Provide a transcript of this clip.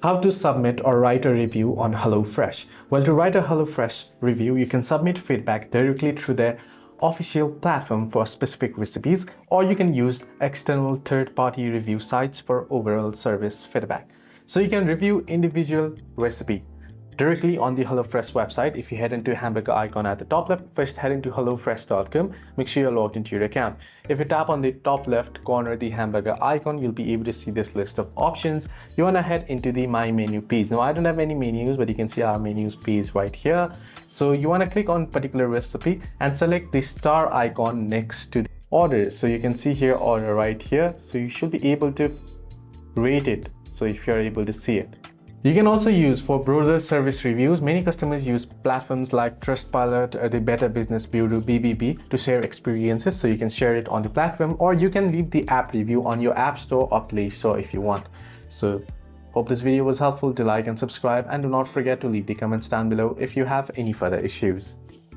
How to submit or write a review on HelloFresh. Well, to write a HelloFresh review, you can submit feedback directly through their official platform for specific recipes, or you can use external third-party review sites for overall service feedback. So you can review individual recipe directly on the HelloFresh website. If you head into hamburger icon at the top left, first head into hellofresh.com, make sure you're logged into your account. If you tap on the top left corner, the hamburger icon, you'll be able to see this list of options. You want to head into the My Menu page. Now, I don't have any menus, but you can see our menus page right here. So you want to click on particular recipe and select the star icon next to the order. So you can see here order right here. So you should be able to rate it. So if you're able to see it. You can also use for broader service reviews. Many customers use platforms like Trustpilot or the Better Business Bureau (BBB) to share experiences. So you can share it on the platform, or you can leave the app review on your App Store or Play Store if you want. So hope this video was helpful. Do like and subscribe, and do not forget to leave the comments down below if you have any further issues.